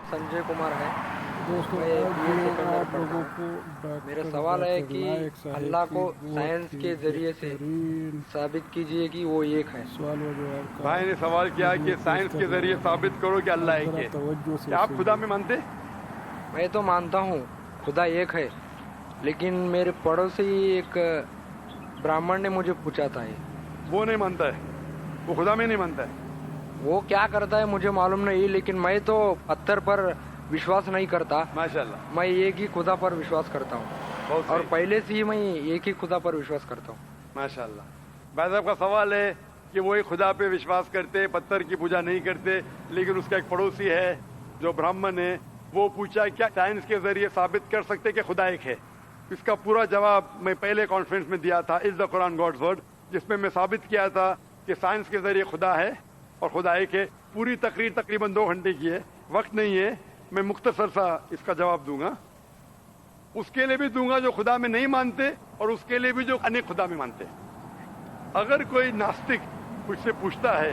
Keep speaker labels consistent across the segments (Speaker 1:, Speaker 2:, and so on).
Speaker 1: संजय कुमार है।
Speaker 2: दोस्तों
Speaker 1: मैं
Speaker 2: आज
Speaker 1: बीए
Speaker 2: मैं
Speaker 1: सेकंड ईयर
Speaker 2: आप
Speaker 1: पढ़ रहा
Speaker 2: लोगों
Speaker 1: हूँ।
Speaker 2: को
Speaker 1: मेरा
Speaker 2: डॉक्टर
Speaker 1: सवाल है
Speaker 2: जाकिर
Speaker 1: कि
Speaker 2: नायक साहब
Speaker 1: अल्लाह
Speaker 2: की
Speaker 1: को
Speaker 2: बहुत
Speaker 1: साइंस
Speaker 2: ही
Speaker 1: के ज़रिए से
Speaker 2: बेहतरीन
Speaker 1: साबित कीजिए कि वो एक है।
Speaker 2: सवाल व जवाब का
Speaker 3: भाई ने सवाल किया कि
Speaker 2: वीडियो पेश
Speaker 3: साइंस के
Speaker 2: करने
Speaker 3: जरिए
Speaker 2: वाला
Speaker 3: साबित
Speaker 2: हूँ।
Speaker 3: करो कि अल्लाह
Speaker 2: आप
Speaker 3: एक
Speaker 2: जरा
Speaker 3: है।
Speaker 2: तवज्जो से
Speaker 3: क्या आप खुदा
Speaker 2: सुनिए।
Speaker 3: में मानते?
Speaker 1: मैं तो मानता हूँ खुदा एक है, लेकिन मेरे पड़ोसी एक ब्राह्मण ने मुझे पूछा था ये।
Speaker 3: वो नहीं मानता है, वो खुदा में नहीं मानता है।
Speaker 1: वो क्या करता है मुझे मालूम नहीं, लेकिन मैं तो पत्थर पर विश्वास नहीं करता।
Speaker 3: माशाल्लाह,
Speaker 1: मैं एक ही खुदा पर विश्वास करता हूँ,
Speaker 3: बहुत
Speaker 1: और
Speaker 3: सही।
Speaker 1: पहले से ही मैं एक ही खुदा पर विश्वास करता हूँ।
Speaker 3: माशाल्लाह। भाई साहब का सवाल है कि वो एक खुदा पे विश्वास करते, पत्थर की पूजा नहीं करते, लेकिन उसका एक पड़ोसी है जो ब्राह्मण है, वो पूछा क्या साइंस के जरिए साबित कर सकते कि खुदा एक है। इसका पूरा जवाब मैं पहले कॉन्फ्रेंस में दिया था, is the Quran God's word, जिसमें मैं साबित किया था कि साइंस के जरिए खुदा है और खुदा एक है। पूरी तकरीर तकरीबन 2 घंटे की है, वक्त नहीं है, मैं मुख्तसर सा इसका जवाब दूंगा। उसके लिए भी दूंगा जो खुदा में नहीं मानते, और उसके लिए भी जो अनेक खुदा में मानते। अगर कोई नास्तिक मुझसे पूछता है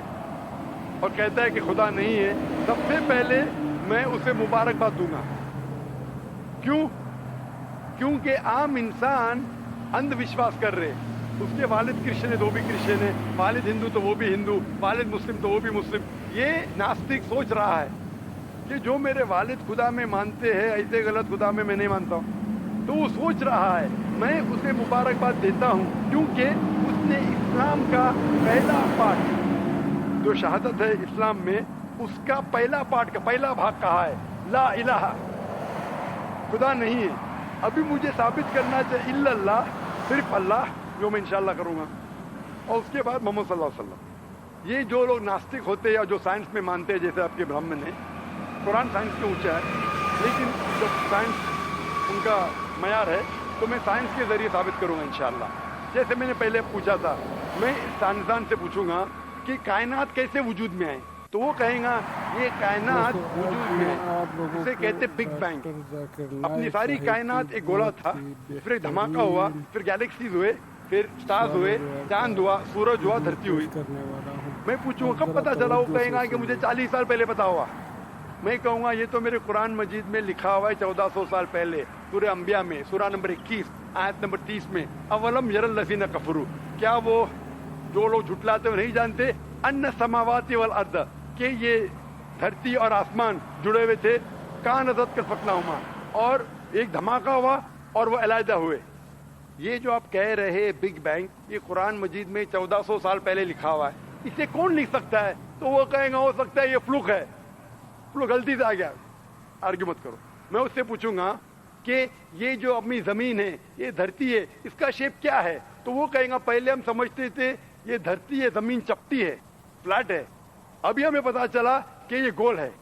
Speaker 3: और कहता है कि खुदा नहीं है, सबसे पहले मैं उसे मुबारकबाद दूंगा। क्यों? क्योंकि आम इंसान अंधविश्वास कर रहे हैं। उसके वालिद क्रिश्चियन है तो वो भी क्रिश्चियन है, वालिद हिंदू तो वो भी हिंदू, वालिद मुस्लिम तो वो भी मुस्लिम। ये नास्तिक सोच रहा है कि जो मेरे वालिद खुदा में मानते हैं, ऐसे गलत खुदा में मैं नहीं मानता हूँ। तो वो सोच रहा है, मैं उसे मुबारकबाद देता हूँ, क्योंकि उसने इस्लाम का पहला पार्ट जो शहादत है इस्लाम में, उसका पहला पार्ट का पहला भाग कहा है, ला इलाहा, खुदा नहीं है। अभी मुझे साबित करना चाहिए इल्लल्लाह, सिर्फ अल्लाह, जो मैं इंशाल्लाह करूँगा, और उसके बाद मोहम्मद सल्लल्लाहु अलैहि वसल्लम। ये जो लोग नास्तिक होते हैं या जो साइंस में मानते हैं, जैसे आपके ब्राह्मण है, कुरान साइंस के ऊंचा है, लेकिन जब साइंस उनका मयार है तो मैं साइंस के जरिए साबित करूंगा इंशाल्लाह। जैसे मैंने पहले पूछा था, मैं साइंसदान से पूछूंगा कि कायनात कैसे वजूद में आए, तो वो कहेगा ये कायनात वजूद में है, इसे कहते बिग बैंग। अपनी सारी कायनात एक गोला था, फिर एक धमाका हुआ, फिर गैलेक्सीज हुए, फिर स्टार्स हुए, चांद हुआ, सूरज हुआ, धरती हुई। मैं पूछूंगा कब पता चला, वो कहेगा कि मुझे 40 साल पहले पता हुआ। मैं कहूँगा ये तो मेरे कुरान मजीद में लिखा हुआ है 1400 साल पहले, सूरह अंबिया में, सूरह नंबर 21 आयत नंबर 30 में, अवलम यरल लज़ीना कफरू, क्या वो जो लोग झुटलाते हुए नहीं जानते, अन्ना समावाति वल अर्द, कि ये धरती और आसमान जुड़े हुए थे, कान अज़त कर फकनाहुमा, और एक धमाका हुआ और वो अलहदा हुए। ये जो आप कह रहे बिग बैंग, ये कुरान मजीद में 1400 साल पहले लिखा हुआ है, इसे कौन लिख सकता है? तो वो कहेगा हो सकता है ये फ्लूक है, फ्लूक गलती से आ गया। आर्ग्यू मत करो। मैं उससे पूछूंगा कि ये जो अपनी जमीन है, ये धरती है, इसका शेप क्या है? तो वो कहेगा पहले हम समझते थे ये धरती है, जमीन चपटी है, फ्लैट है, अभी हमें पता चला कि ये गोल है।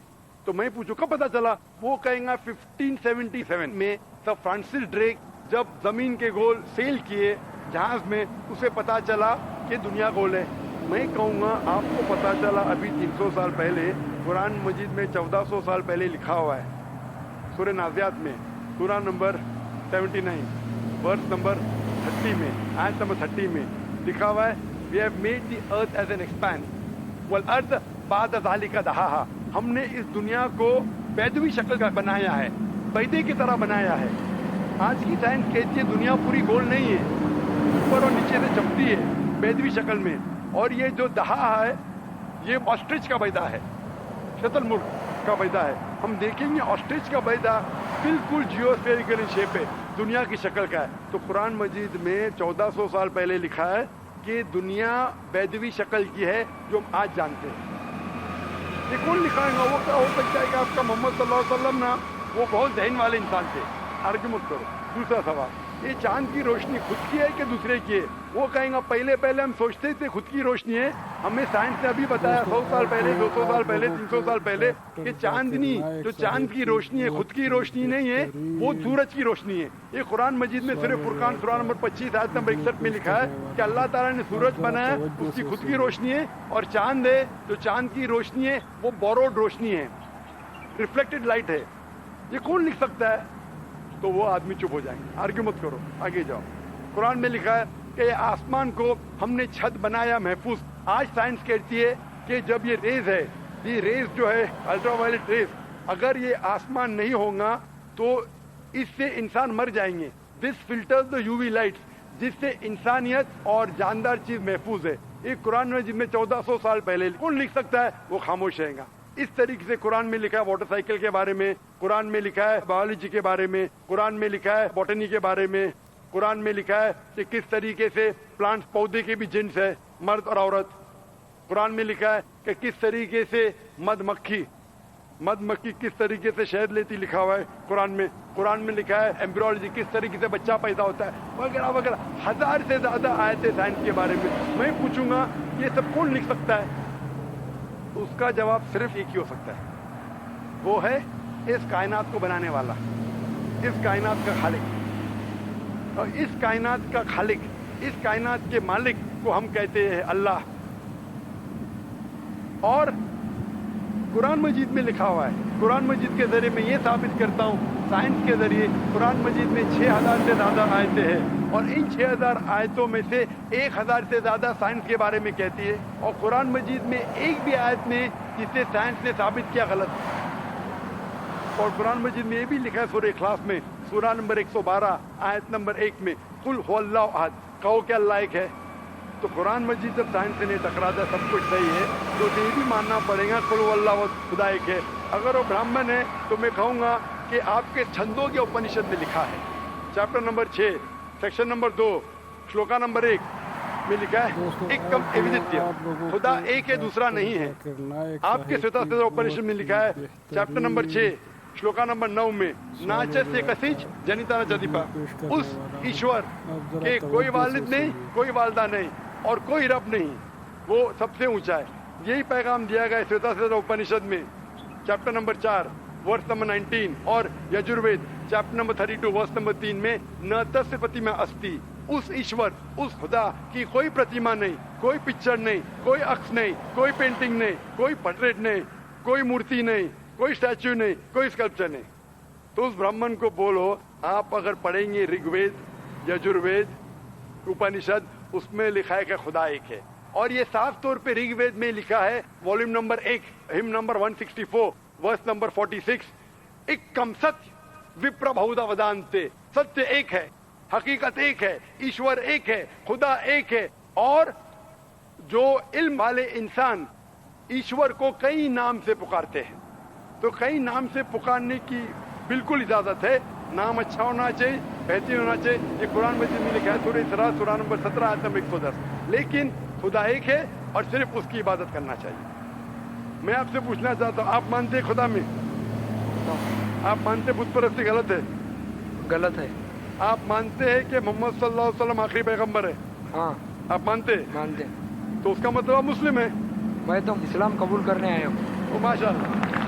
Speaker 3: तो मैं पूछूं कब पता चला? वो कहेगा 1577 में सर फ्रांसिस ड्रेक जब जमीन के गोल सेल किए जहाज में, उसे पता चला कि दुनिया गोल है। मैं कहूँगा आपको पता चला अभी 300 साल पहले, कुरान मजीद में 1400 साल पहले लिखा हुआ है, सूरह नाज़ियात में, सूरह नंबर 79 वर्स नंबर 30 में, आयत नंबर 30 में लिखा हुआ है, we have made the earth as an expand वल अर्द बाद ज़ालिका दहाहा, हमने इस दुनिया को बैदवी शक्ल का बनाया है, बैदे की तरह बनाया है। आज की साइंस कहती है दुनिया पूरी गोल नहीं है, ऊपर और नीचे से चपटी है बैदवी शक्ल में, और ये जो दहा है ये ऑस्ट्रिच का बैदा है, शतुरमुर्ग का बैदा है। हम देखेंगे ऑस्ट्रिच का बैदा बिल्कुल जियोस्फेरिकल इन शेप है, दुनिया की शक्ल का है। तो कुरान मजीद में 1400 साल पहले लिखा है कि दुनिया बैदवी शक्ल की है जो हम आज जानते हैं। ये कौन लिखाएगा? वो क्या हो सकता है कि आपका मोहम्मद सल्लल्लाहु अलैहि वसल्लम ना, वो बहुत ज़हन वाले इंसान थे। आर्ग्यू मत करो। दूसरा सवाल, ये चांद की रोशनी खुद की है कि दूसरे की है? वो कहेंगे पहले पहले हम सोचते थे खुद की रोशनी है, हमें साइंस ने अभी बताया 100 साल पहले, 200 साल पहले, 300 साल पहले कि चांदनी जो चांद की रोशनी है खुद की रोशनी नहीं है, वो सूरज की रोशनी है। ये कुरान मजीद में सूरह फुरकान सूरह नंबर 25 आयत नंबर 61 में लिखा है कि अल्लाह ताला ने सूरज बनाया, उसकी खुद की रोशनी है, और चांद है जो चांद की रोशनी है वो बोरोड रोशनी है, रिफ्लेक्टेड लाइट है। ये कौन लिख सकता है? तो वो आदमी चुप हो जाएंगे। आर्ग्यू मत करो, आगे जाओ। कुरान में लिखा है कि आसमान को हमने छत बनाया महफूज। आज साइंस कहती है कि जब ये रेज है, ये रेज जो है अल्ट्रावायलेट रेज, اگر یہ آسمان نہیں ہوگا تو اس سے انسان مر جائیں گے. This filters the U V lights, جس سے انسانیت اور جاندار چیز محفوظ ہے. ایک قرآن میں جس میں 1400 سال پہلے کون لکھ سکتا ہے، وہ خاموش رہے گا. اس طریقے سے قرآن میں لکھا ہے واٹر سائیکل کے بارے میں، قرآن میں لکھا ہے بایولوجی کے بارے میں، قرآن میں لکھا ہے بوٹنی کے بارے میں، قرآن میں لکھا ہے کہ کس طریقے سے پلانٹس پودے کے بھی جنس ہے، مرد اور عورت. قرآن میں لکھا ہے کہ کس طریقے سے مد مکھی کس طریقے سے شہد لیتی، لکھا ہوا ہے قرآن میں. قرآن میں لکھا ہے ایمبریولوجی کس طریقے سے بچہ پیدا ہوتا ہے، وغیرہ وغیرہ. 1000 سے زیادہ آیتیں سائنس کے بارے میں. میں پوچھوں گا یہ سب کون لکھ سکتا ہے؟ اس کا جواب صرف ایک ہی ہو سکتا ہے، وہ ہے اس کائنات کو بنانے والا، اس کائنات کا خالق. اور اس کائنات کا خالق، اس کائنات کے مالک کو ہم کہتے ہیں اللہ. اور قرآن مجید میں لکھا ہوا ہے، قرآن مجید کے ذریعے میں یہ ثابت کرتا ہوں سائنس کے ذریعے. قرآن مجید میں 6000 سے زیادہ آیتیں ہیں، اور ان 6000 آیتوں میں سے 1000 سے زیادہ سائنس کے بارے میں کہتی ہے. اور قرآن مجید میں ایک بھی آیت میں جسے سائنس نے ثابت کیا غلط. اور قرآن مجید میں یہ بھی لکھا ہے سورہ اخلاص میں، سورہ نمبر 112 آیت نمبر 1 میں، قل هو اللہ احد، کہو کہ اللہ ایک ہے. تو قرآن مجید جب سائنس سے نہیں ٹکراتا، سب کچھ صحیح ہے، تو یہ بھی ماننا پڑے گا قل هو اللہ احد، خدا ایک ہے. اگر وہ برہمن ہے تو میں کہوں گا کہ آپ کے چھندوں کے اپنشد میں لکھا ہے، chapter number 6 section number 2 shloka number 1 میں لکھا ہے ایکم ایویدتیہ، خدا ایک ہے دوسرا نہیں ہے. آپ کے سوتا سوتا اپنشد میں لکھا ہے چیپٹر نمبر 6 شلوکا نمبر 9 میں ناچت سے کسیچ جنیتا نہ چدیپا، اس ایشور کے کوئی والد نہیں، کوئی والدہ نہیں، اور کوئی رب نہیں، وہ سب سے اونچا ہے. یہی پیغام دیا گیا سوتا سوتا اپنشد میں چیپٹر نمبر 4 ورس نمبر 19، اور Yajurveda chapter number 32 verse number 3 میں نہ تس پرتیما استی، اس ایشور، اس خدا کی کوئی پرتیما نہیں، کوئی پکچر نہیں، کوئی عکس نہیں، کوئی پینٹنگ نہیں، کوئی پورٹریٹ نہیں، کوئی مورتی نہیں، کوئی اسٹیچو نہیں، کوئی اسکلپچر نہیں. تو اس برہمن کو بولو، آپ اگر پڑھیں گے رگ وید، یجروید، اپنشد، اس میں لکھا ہے کہ خدا ایک ہے. اور یہ صاف طور پہ رگ وید میں لکھا ہے والیوم نمبر 1 ہم نمبر 164 ورس نمبر 46، ایکم ستیہ وپر بہودا ودانتے، ستیہ ایک ہے، حقیقت ایک ہے، ایشور ایک ہے، خدا ایک ہے. اور جو علم والے انسان ایشور کو کئی نام سے پکارتے ہیں، تو کئی نام سے پکارنے کی بالکل اجازت ہے. نام اچھا ہونا چاہیے، بہترین ہونا چاہیے. یہ قرآن مجید میں لکھا ہے سورہ اسراء سورہ نمبر 17 آیت نمبر 110. لیکن خدا ایک ہے اور صرف اس کی عبادت کرنا چاہیے. میں آپ سے پوچھنا چاہتا ہوں، آپ مانتے ہیں خدا میں؟ آپ مانتے بت پرستی غلط ہے؟
Speaker 1: غلط ہے.
Speaker 3: آپ مانتے ہیں کہ محمد صلی اللہ علیہ وسلم آخری پیغمبر ہے؟
Speaker 1: ہاں
Speaker 3: آپ مانتے ہیں؟
Speaker 1: مانتے.
Speaker 3: تو اس کا مطلب آپ مسلم ہیں.
Speaker 1: میں تو اسلام قبول کرنے آیا ہوں.
Speaker 3: ماشاء اللہ.